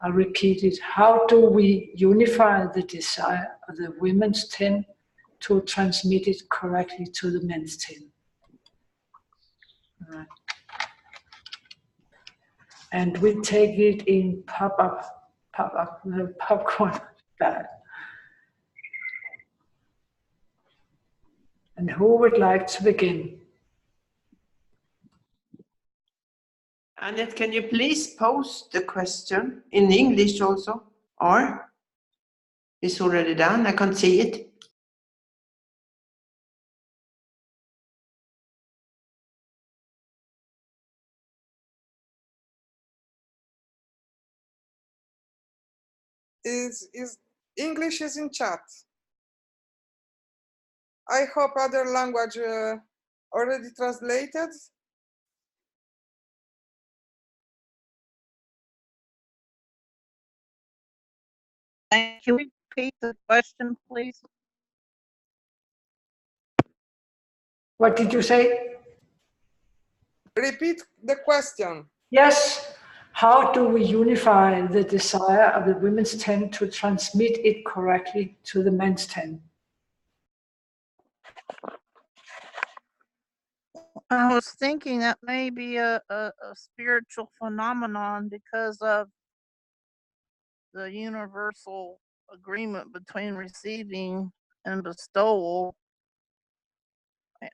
I repeat it. How do we unify the desire of the women's 10 to transmit it correctly to the men's 10? Right. And we take it in popcorn bag. And who would like to begin? Annette, can you please post the question in English also? Or it's already done? I can't see it. Is English is in chat. I hope other language already translated. Thank you. Repeat the question, please. What did you say? Repeat the question. Yes. How do we unify the desire of the women's 10 to transmit it correctly to the men's 10? I was thinking that may be a spiritual phenomenon because of the universal agreement between receiving and bestowal.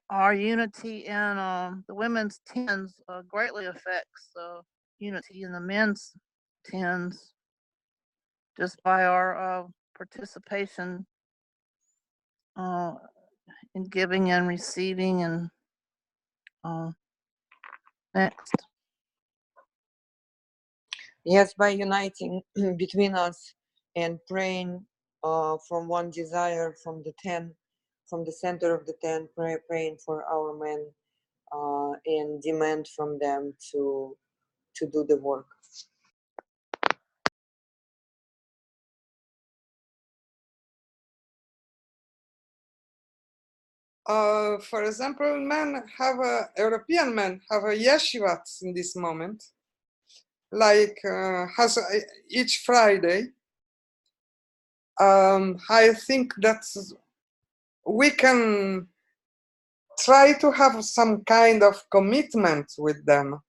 Our unity in the women's 10s greatly affects unity in the men's 10s just by our participation in giving and receiving. And next. Yes, by uniting between us and praying from one desire from the 10, from the center of the 10, praying for our men and demand from them to do the work. For example, European men have a yeshivats in this moment, like has each Friday. I think that we can try to have some kind of commitment with them.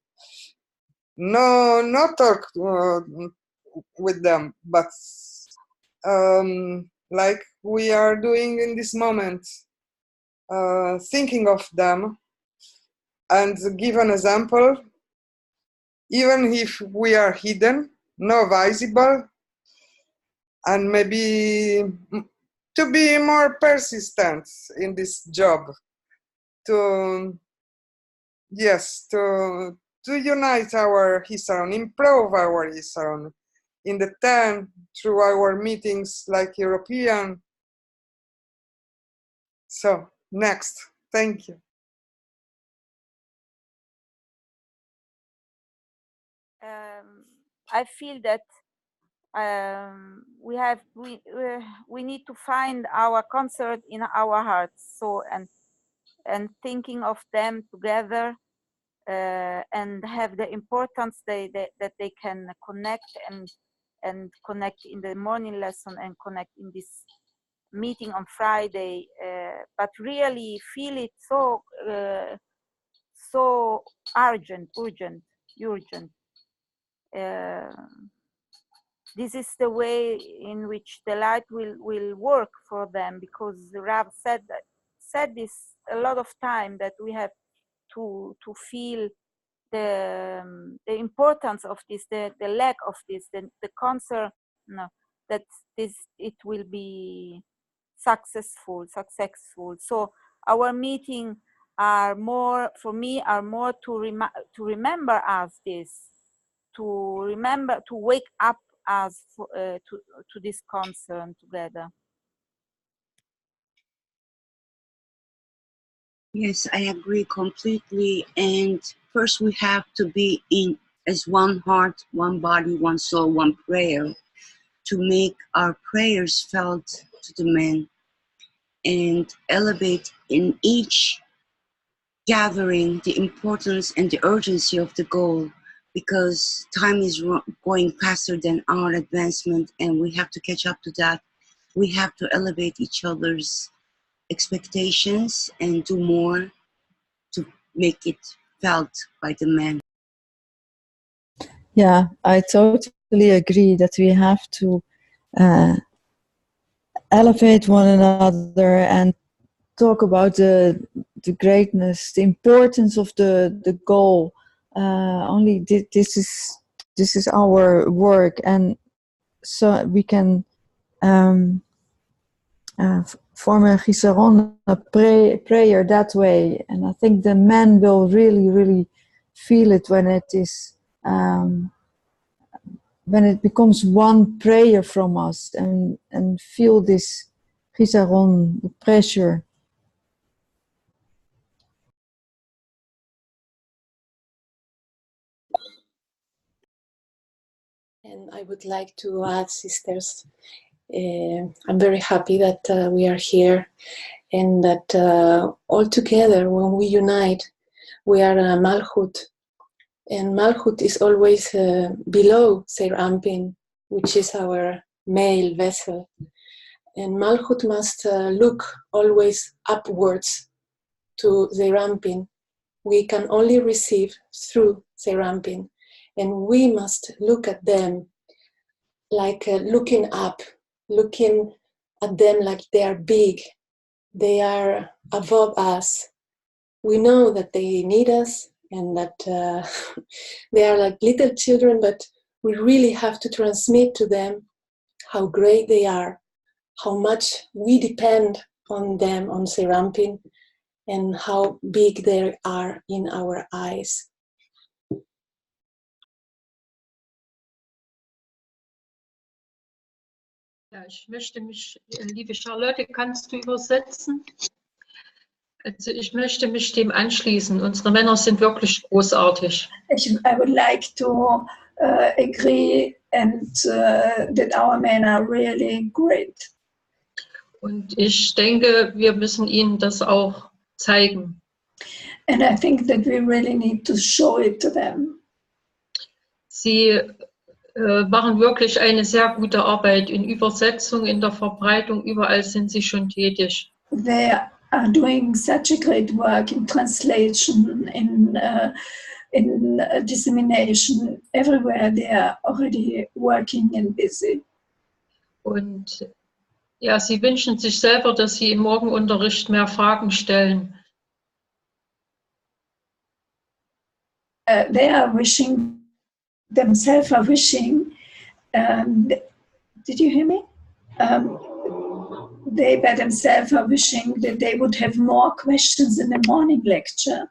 No, not talk with them, but like we are doing in this moment, thinking of them and give an example, even if we are hidden, not visible, and maybe to be more persistent in this job, to unite our Hisaron, improve our Hisaron in the 10 through our meetings like European. So next, thank you. I feel that we need to find our concert in our hearts. So and thinking of them together and have the importance that they can connect and connect in the morning lesson and connect in this meeting on Friday, but really feel it so so urgent. This is the way in which the light will work for them, because Rav said this a lot of time, that we have to feel the importance of this, the lack of this, the concern, that it will be successful. So our meeting are more, for me, are more to remember us this, to remember, to wake up us to this concern together. Yes, I agree completely. And first we have to be in as one heart, one body, one soul, one prayer, to make our prayers felt to the men and elevate in each gathering the importance and the urgency of the goal, because time is going faster than our advancement, and we have to catch up to that. We have to elevate each other's expectations and do more to make it felt by the men. Yeah, I totally agree that we have to elevate one another and talk about the greatness, the importance of the goal. Only this is our work, and so we can form a chisaron, a prayer that way. And I think the men will really feel it when it is when it becomes one prayer from us, and feel this chisaron, the pressure. And I would like to add, sisters, I'm very happy that we are here, and that all together, when we unite, we are Malchut. And Malchut is always below Zeir Anpin, which is our male vessel. And Malchut must look always upwards to Zeir Anpin. We can only receive through Zeir Anpin. And we must look at them like looking up, looking at them like they are big. They are above us. We know that they need us and that they are like little children, but we really have to transmit to them how great they are, how much we depend on them, on Zeir Anpin, and how big they are in our eyes. Ja, ich möchte mich, liebe Charlotte, kannst du übersetzen? Also ich möchte mich dem anschließen. Unsere Männer sind wirklich großartig. I would like to agree and that our men are really great. Und ich denke, wir müssen ihnen das auch zeigen. And I think that we really need to show it to them. Sie machen wirklich eine sehr gute Arbeit in Übersetzung, in der Verbreitung. Überall sind sie schon tätig. They are doing such a great work in translation, in dissemination. Everywhere they are already working and busy. Und ja, sie wünschen sich selber, dass sie im Morgenunterricht mehr Fragen stellen. They are wishing, themselves are wishing, did you hear me? They by themselves are wishing that they would have more questions in the morning lecture.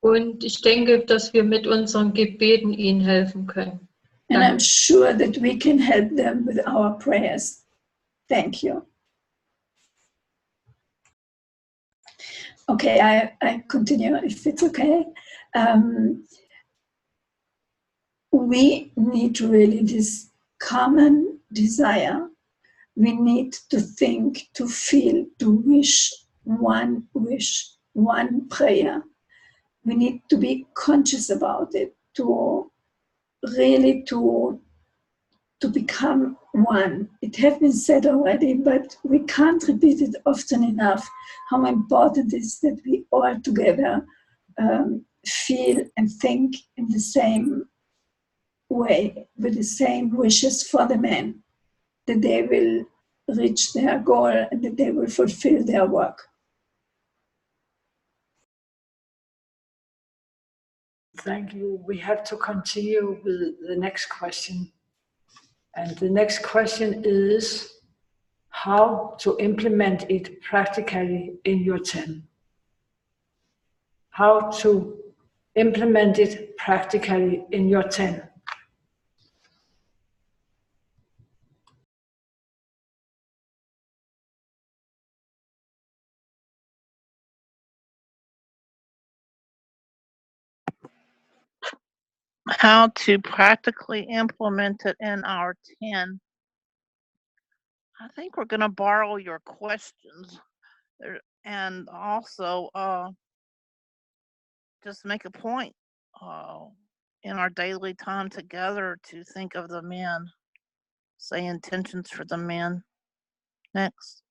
Und ich denke, dass wir mit unseren Gebeten ihnen helfen können. And I'm sure that we can help them with our prayers. Thank you. Okay, I continue if it's okay. We need really this common desire. We need to think, to feel, to wish, one prayer. We need to be conscious about it, to really to become one. It has been said already, but we can't repeat it often enough, how important it is that we all together feel and think in the same way, with the same wishes for the men, that they will reach their goal and that they will fulfill their work. Thank you. We have to continue with the next question. And the next question is how to implement it practically in your tent. How to implement it practically in your tent. How to practically implement it in our 10. I think we're going to borrow your questions and also just make a point. in our daily time together to think of the men, say intentions for the men. Next.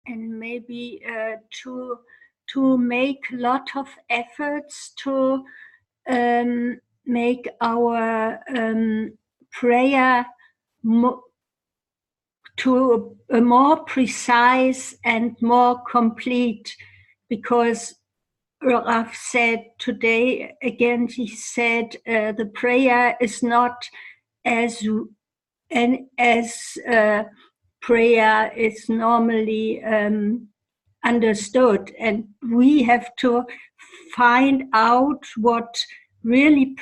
And maybe to make a lot of efforts to make our prayer to a more precise and more complete, because Rav said today again, he said the prayer is not as prayer is normally understood, and we have to find out what really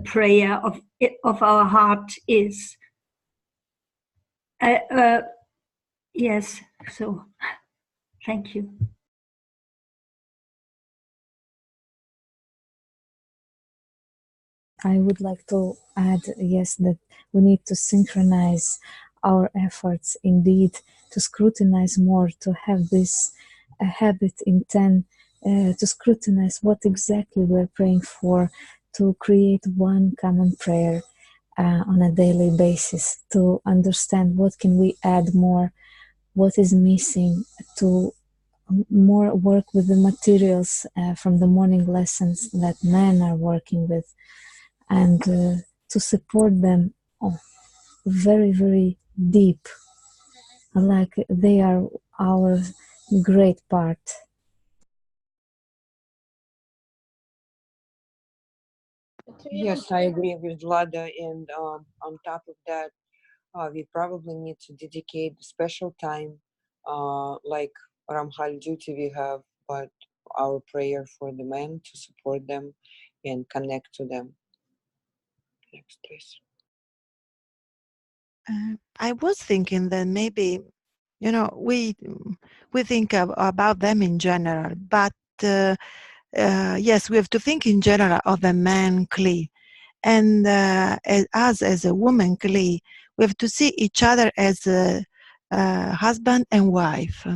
prayer of our heart is. Yes, so thank you. I would like to add, yes, that we need to synchronize our efforts indeed, to scrutinize more, to have this habit in 10, to scrutinize what exactly we're praying for, to create one common prayer on a daily basis, to understand what can we add more, what is missing, to more work with the materials from the morning lessons that men are working with, and to support them very, very deep, like they are our great part. Yes, I agree with Vlada, and on top of that, we probably need to dedicate special time, like Ramchal duty we have, but our prayer for the men, to support them and connect to them. Next, please. I was thinking that maybe, you know, we think about them in general, but yes, we have to think in general of a man Kli, and us as a woman Kli, we have to see each other as a husband and wife.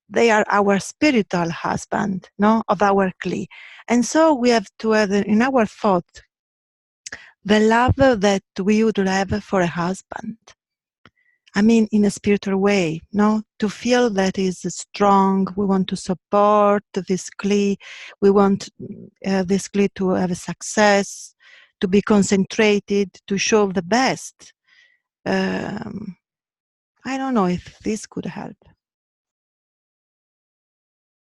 They are our spiritual husband, no, of our Kli, and so we have to have in our thought the love that we would have for a husband. I mean, in a spiritual way, no? To feel that is strong. We want to support this Kli. We want this Kli to have a success, to be concentrated, to show the best. I don't know if this could help.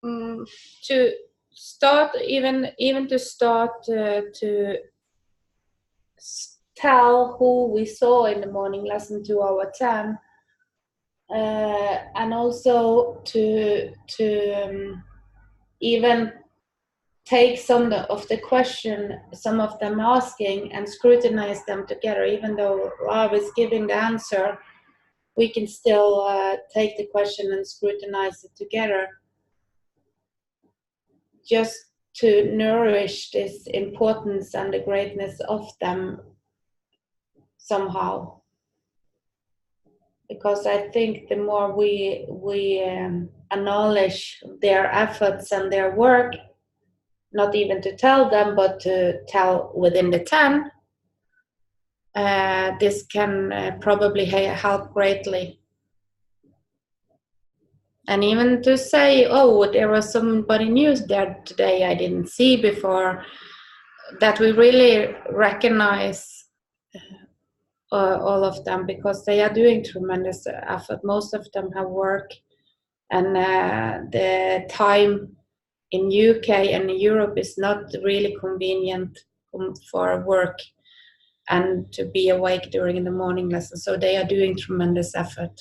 To start, even to start to tell who we saw in the morning lesson to our 10, and also to even take some of the question, some of them asking, and scrutinize them together. Even though Rav is giving the answer, we can still take the question and scrutinize it together, just to nourish this importance and the greatness of them somehow. Because I think the more we acknowledge their efforts and their work, not even to tell them, but to tell within the 10, this can probably help greatly. And even to say, oh, there was somebody new there today I didn't see before, that we really recognize all of them, because they are doing tremendous effort. Most of them have work, and the time in UK and in Europe is not really convenient for work and to be awake during the morning lesson. So they are doing tremendous effort.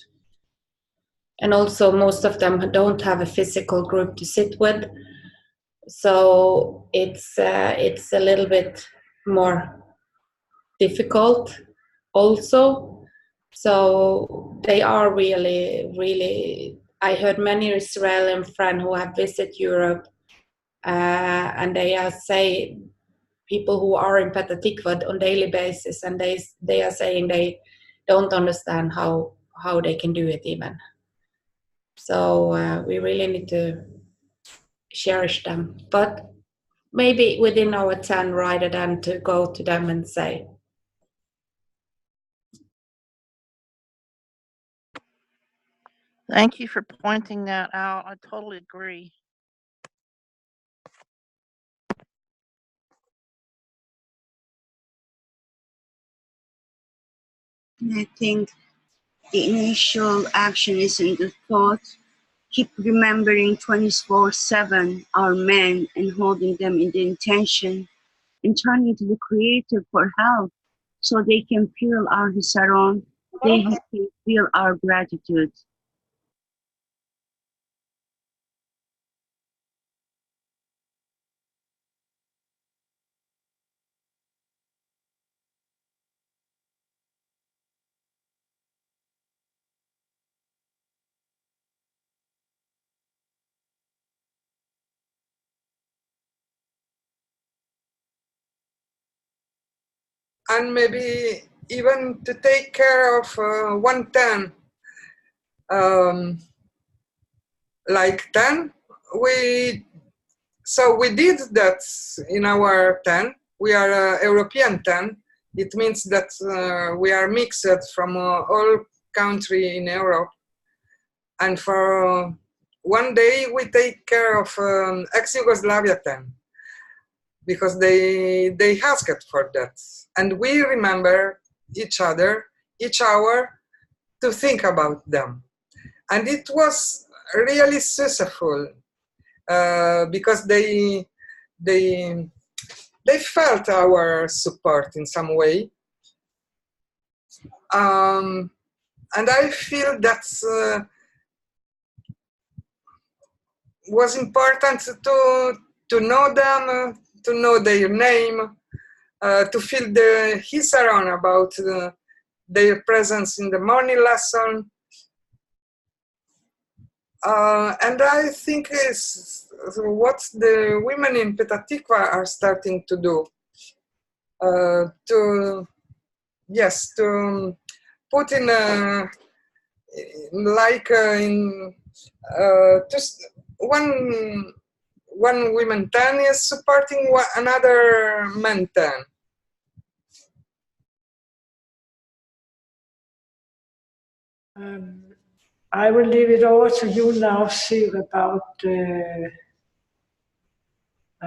And also most of them don't have a physical group to sit with. So it's a little bit more difficult also. So they are really, really, I heard many Israeli friends who have visited Europe and they are say people who are in Petah Tikva on daily basis, and they are saying they don't understand how they can do it even. So we really need to cherish them, but maybe within our 10 rather than to go to them and say. Thank you for pointing that out. I totally agree. And I think the initial action is in the thought. Keep remembering 24/7 our men and holding them in the intention and turning to the Creator for help so they can feel our hisaron, they can feel our gratitude. And maybe even to take care of 110. Like 10, we did that in our 10. We are European 10. It means that we are mixed from all country in Europe. And for one day we take care of ex-Yugoslavia 10 because they asked for that. And we remember each other, each hour, to think about them. And it was really successful because they felt our support in some way. And I feel that was important to know them, to know their name, to feel the hisaron about their presence in the morning lesson. And I think is what the women in Petah Tikva are starting to do. To put in just one women 10 is supporting another men 10. I will leave it over to you now, Siv, about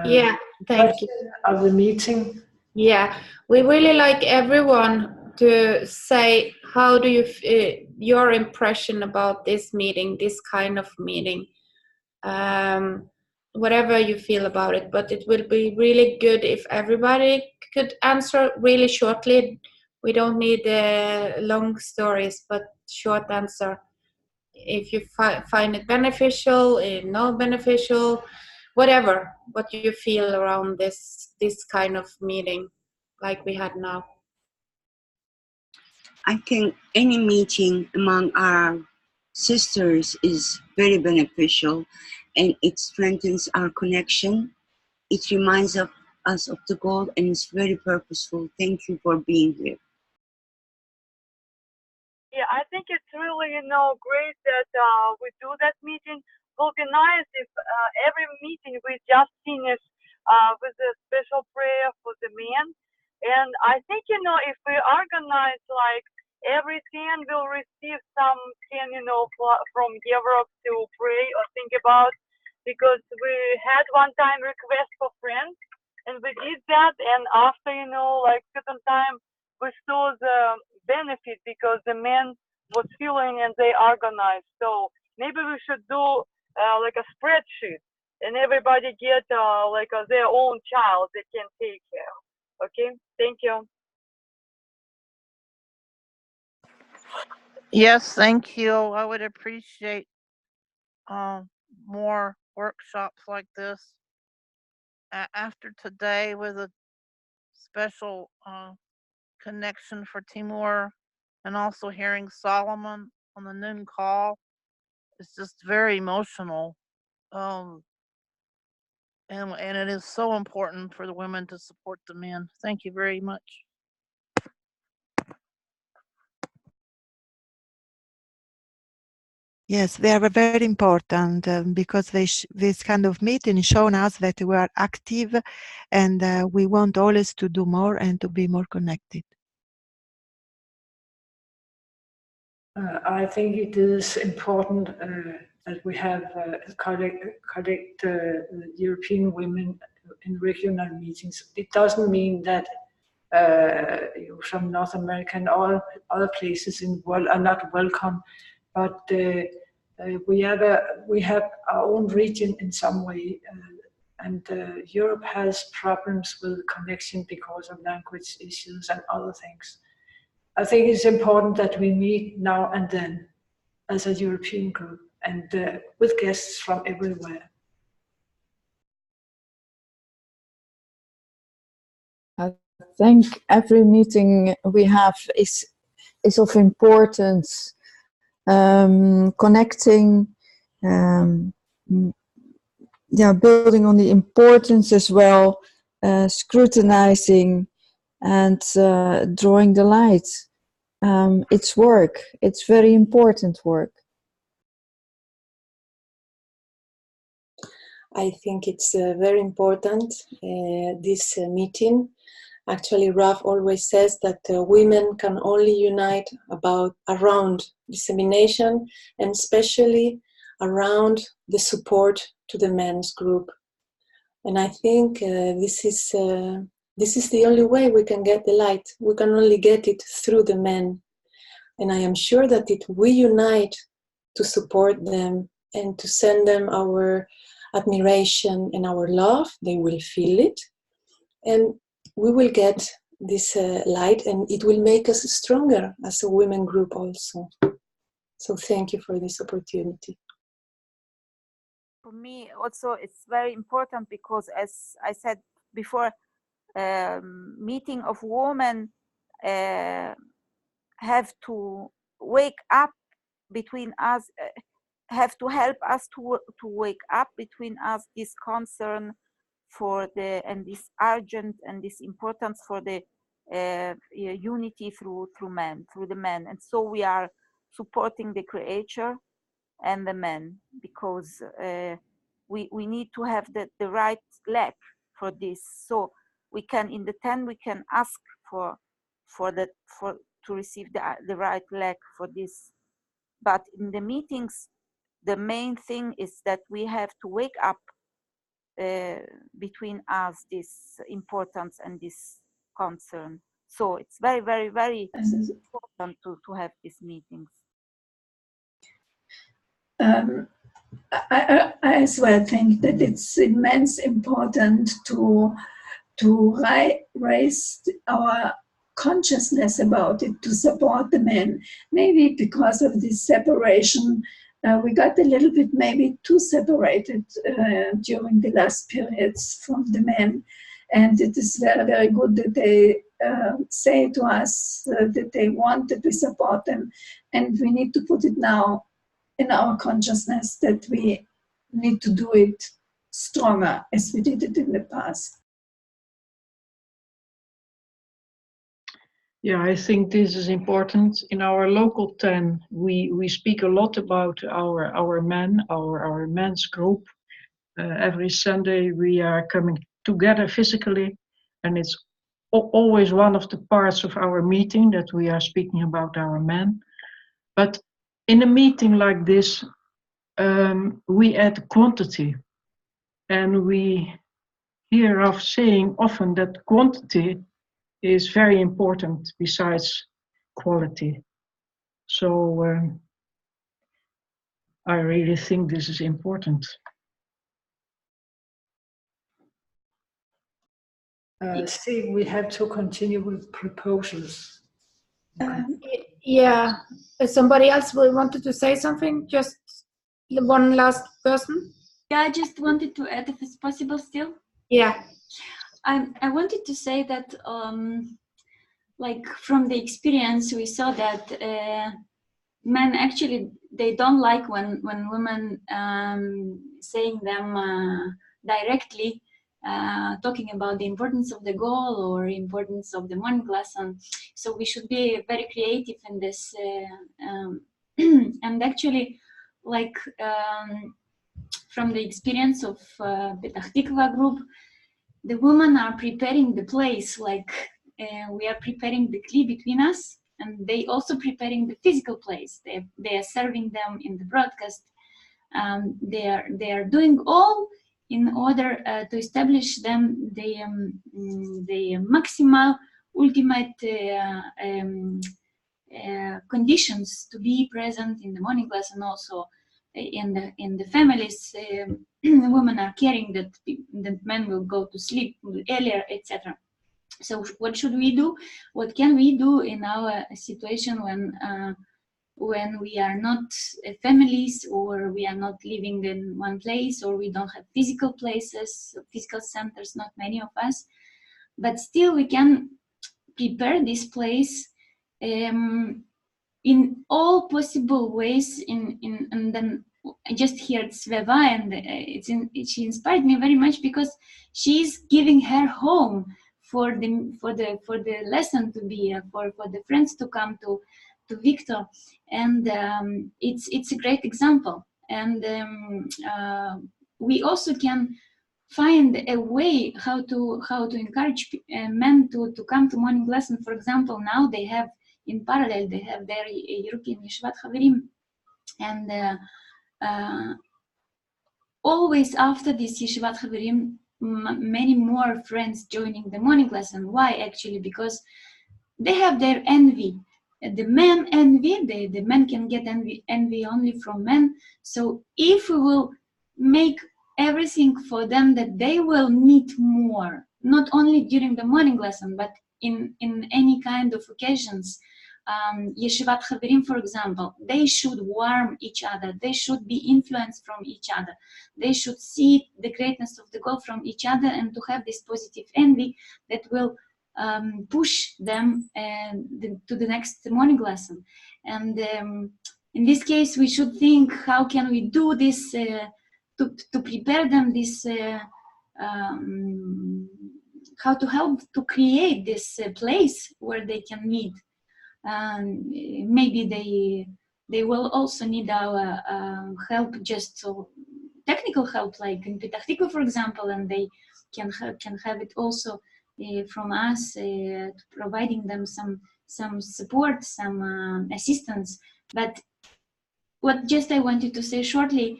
Yeah, thank you. Of the meeting. Yeah, we really like everyone to say how do you your impression about this meeting, this kind of meeting, whatever you feel about it. But it will be really good if everybody could answer really shortly. We don't need long stories, but short answer. If you find it beneficial, not beneficial, whatever, what you feel around this kind of meeting like we had now. I think any meeting among our sisters is very beneficial and it strengthens our connection. It reminds us of the goal and it's very purposeful. Thank you for being here. Yeah, I think it's really, great that we do that meeting. It will be nice if every meeting we just finish with a special prayer for the men. And I think, if we organize like every 10 will receive some 10, from Europe to pray or think about, because we had one time request for friends and we did that. And after, like certain time, we saw the benefit because the men was feeling and they organized. So maybe we should do like a spreadsheet and everybody get their own child they can take care of. Okay, thank you. Yes, thank you. I would appreciate more workshops like this. After today, with a special connection for Timur, and also hearing Solomon on the noon call, it's just very emotional. And it is so important for the women to support the men. Thank you very much. Yes, they are very important because this kind of meeting shown us that we are active and we want always to do more and to be more connected. I think it is important that we have collect European women in regional meetings. It doesn't mean that from North America and all other places in the world are not welcome, but we have our own region in some way, and Europe has problems with connection because of language issues and other things. I think it's important that we meet now and then as a European group and with guests from everywhere. I think every meeting we have is of importance. Connecting, building on the importance as well, scrutinizing and drawing the light. It's work. It's very important work. I think it's very important, this meeting. Actually, Rav always says that women can only unite around dissemination and especially around the support to the men's group. And I think this is the only way we can get the light. We can only get it through the men. And I am sure that if we unite to support them and to send them our admiration and our love, they will feel it. And we will get this light, and it will make us stronger as a women group also. So thank you for this opportunity. For me also it's very important because, as I said before, meeting of women have to wake up between us, have to help us to wake up between us this concern for and this urgent and this importance for the unity through the men, and so we are supporting the Creator and the men because we need to have the right leg for this. So we can in the 10 we can ask to receive the right leg for this, but in the meetings the main thing is that we have to wake up between us this importance and this concern. So it's very, very, very important to have these meetings. I as well think that it's immense important to raise our consciousness about it, to support the men. Maybe because of this separation, we got a little bit maybe too separated during the last periods from the men. And it is very, very good that they say to us that they want that we support them. And we need to put it now in our consciousness that we need to do it stronger as we did it in the past. Yeah, I think this is important. In our local 10, we speak a lot about our men, our men's group. Every Sunday we are coming together physically, and it's always one of the parts of our meeting that we are speaking about our men. But in a meeting like this, we add quantity, and we hear of saying often that quantity is very important besides quality. So I really think this is important. See, we have to continue with proposals. Yeah, somebody else wanted to say something? Just one last person? Yeah, I just wanted to add, if it's possible still. Yeah. I wanted to say that, like from the experience, we saw that men actually, they don't like when women saying them directly talking about the importance of the goal or importance of the morning lesson. So we should be very creative in this. And actually, like from the experience of Petah Tikva group, the women are preparing the place, like we are preparing the kli between us, and they also preparing the physical place. They are serving them in the broadcast. They are doing all in order to establish them the maximal, ultimate conditions to be present in the morning class, and also in the families. Women are caring that men will go to sleep earlier, etc. So what should we do? What can we do in our situation when we are not families, or we are not living in one place, or we don't have physical places, physical centers, not many of us, but still we can prepare this place in all possible ways. And then I just heard Sveva, and she inspired me very much, because she's giving her home for the lesson to be for the friends to come to Victor, and it's a great example. And we also can find a way how to encourage men to come to morning lesson. For example, now they have in parallel they have their European Yeshivat Chaverim, and always after this Yeshivat Chaverim, many more friends joining the morning lesson. Why? Actually, because they have their envy. The men envy, the men can get envy only from men. So if we will make everything for them that they will need more, not only during the morning lesson, but in any kind of occasions, Yeshivat Chaverim, for example, they should warm each other. They should be influenced from each other. They should see the greatness of the goal from each other, and to have this positive envy that will push them to the next morning lesson. And in this case, we should think, how can we do this to prepare them this, how to help to create this place where they can meet. Maybe they will also need our help, just technical help, like in Petah Tikva, for example, and they can have it also from us, providing them some support, some assistance. But what just I wanted to say shortly,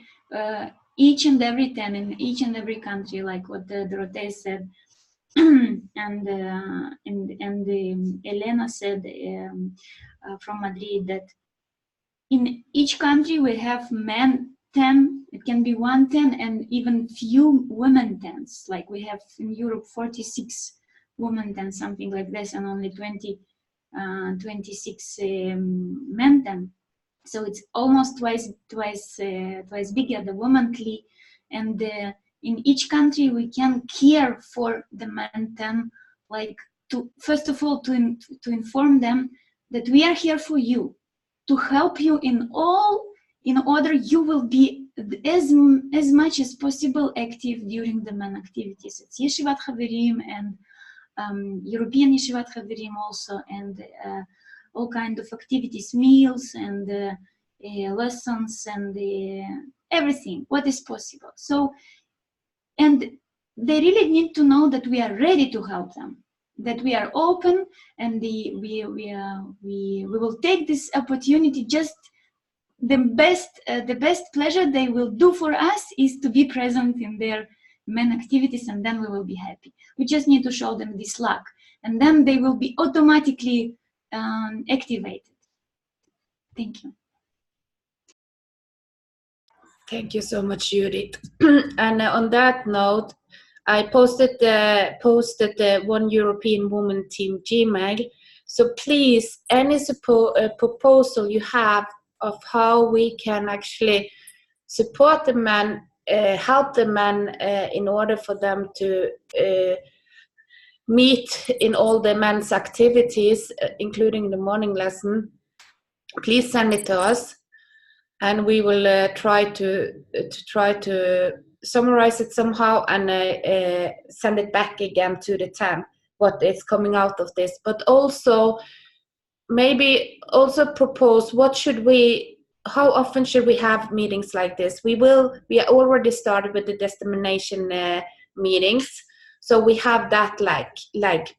each and every 10 in each and every country, like what Dorothea said, and Elena said from Madrid, that in each country we have men 10, it can be 110, and even few women 10s. Like we have in Europe 46 women 10, something like this, and only 26 men 10. So it's almost twice bigger, the woman kli. And in each country we can care for the men 10, like to first of all to inform them that we are here for you, to help you in all, in order you will be as much as possible active during the men activities. It's Yeshivat Chaverim and European Yeshivat Chaverim also, and all kind of activities, meals and lessons and everything, what is possible. So, and they really need to know that we are ready to help them, that we are open, and we will take this opportunity. Just the best pleasure they will do for us is to be present in their men activities, and then we will be happy. We just need to show them this luck, and then they will be automatically activated. Thank you. Thank you so much, Judith. And on that note, I posted the One European Woman Team Gmail. So please, any proposal you have of how we can actually support the men, help the men in order for them to meet in all the men's activities, including the morning lesson, please send it to us, and we will try to summarize it somehow and send it back again to the 10, what is coming out of this. But also maybe also propose how often should we have meetings like this? We already started with the dissemination meetings, so we have that leg.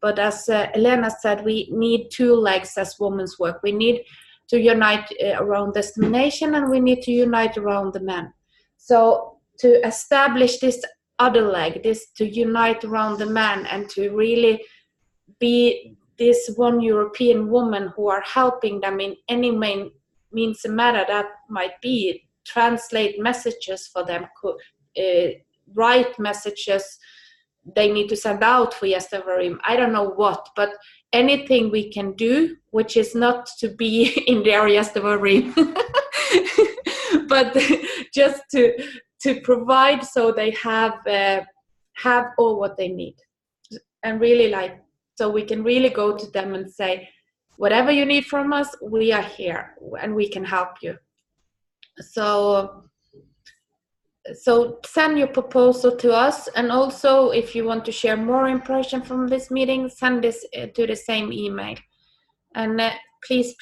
But as Elena said, we need 2 legs as women's work. We need to unite around dissemination, and we need to unite around the men. So to establish this other leg, this to unite around the men and to really be this one European woman who are helping them in any means and matter that might be, translate messages for them, write messages they need to send out for Gästavarim, I don't know what, but anything we can do, which is not to be in their Gästavarim, but just to provide so they have all what they need, and really so we can really go to them and say, whatever you need from us, we are here and we can help you. So send your proposal to us, and also if you want to share more information from this meeting, send this to the same email, and please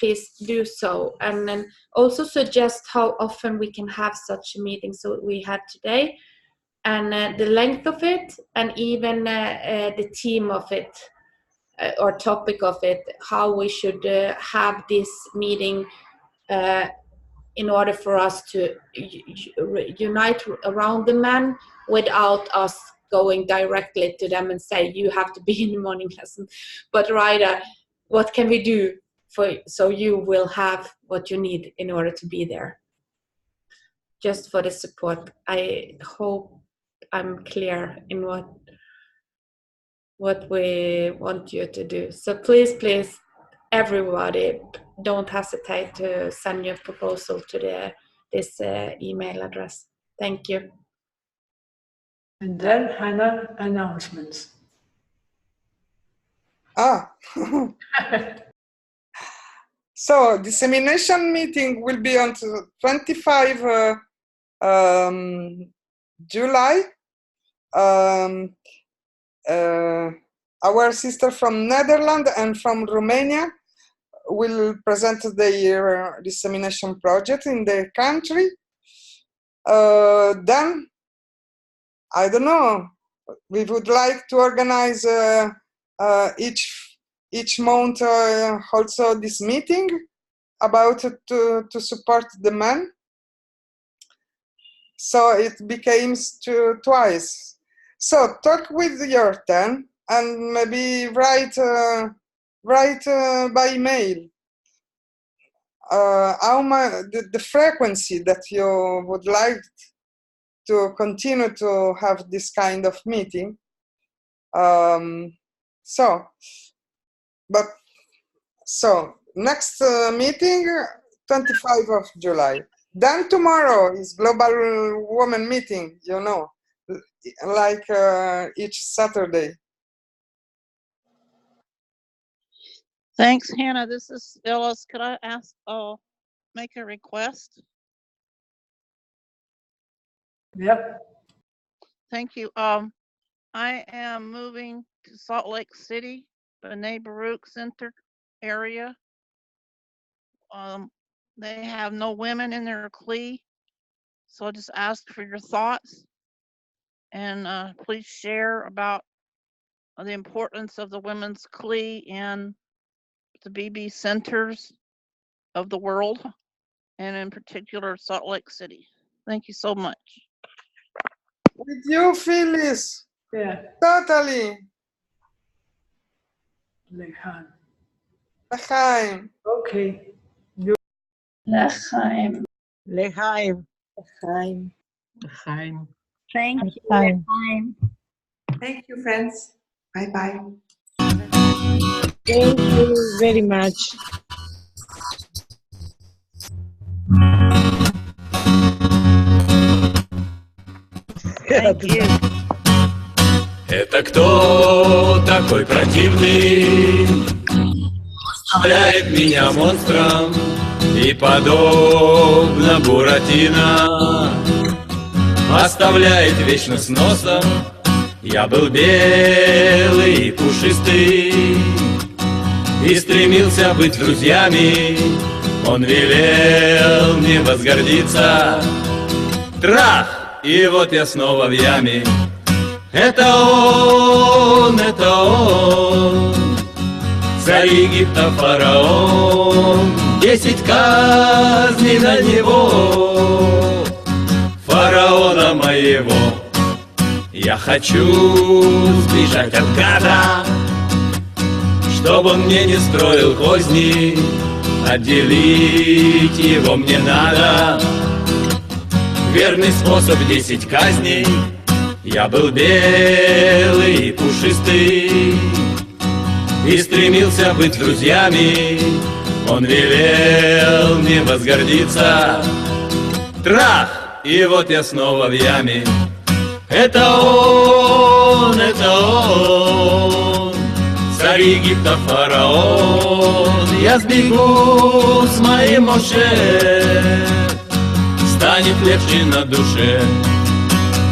do so. And then also suggest how often we can have such a meeting. So we had today, and the length of it, and even the theme of it or topic of it, how we should have this meeting in order for us to unite around the men without us going directly to them and say, you have to be in the morning lesson, but rather, what can we do so you will have what you need in order to be there? Just for the support. I hope I'm clear in what we want you to do. So please, everybody, don't hesitate to send your proposal to this email address. Thank you. And then Hannah, announcements. So dissemination meeting will be on 25 July. Our sister from Netherlands and from Romania will present their dissemination project in their country. Then, I don't know, we would like to organize each month also this meeting about to support the men. So it became twice. So talk with your 10 and maybe write by email the frequency that you would like to continue to have this kind of meeting. So next meeting 25 of July. Then tomorrow is Global Women Meeting, you know, like each Saturday. Thanks, Hannah. This is Phyllis. Could I make a request? Yep. Thank you. I am moving to Salt Lake City, B'nai Baruch Center area. They have no women in their CLE, so I'll just ask for your thoughts, and please share about the importance of the women's CLE in the BB centers of the world, and in particular Salt Lake City. Thank you so much. With you, Phyllis. Yeah. Totally. L'chaim. L'chaim. Okay. L'chaim. L'chaim. L'chaim. L'chaim. Thank you. L'chaim. L'chaim. Thank you, friends. Bye-bye. Thank you very much. Thank you. Это кто такой противный? Оставляет меня монстром и подобно Буратино оставляет вечно с носом. Я был белый и пушистый и стремился быть с друзьями. Он велел мне возгордиться. Трах! И вот я снова в яме. Это он, царь Египта фараон. 10 казней на него, фараона моего. Я хочу сбежать от гада, чтобы он мне не строил козни. Отделить его мне надо. Верный способ 10 казней. Я был белый и пушистый и стремился быть с друзьями. Он велел мне возгордиться. Трах! И вот я снова в яме. Это он, царь Египта фараон. Я сбегу с моим Моше, станет легче на душе.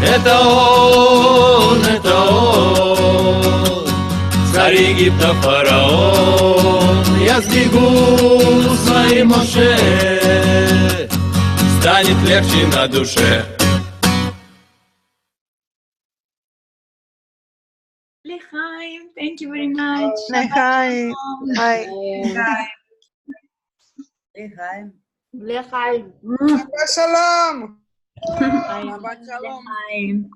Это он, царь Египта фараон. Я сбегу с моим Моше, станет легче на душе. L'chaim, thank you very much. L'chaim. Bye. L'chaim. L'chaim. Shabbat shalom. L'chaim.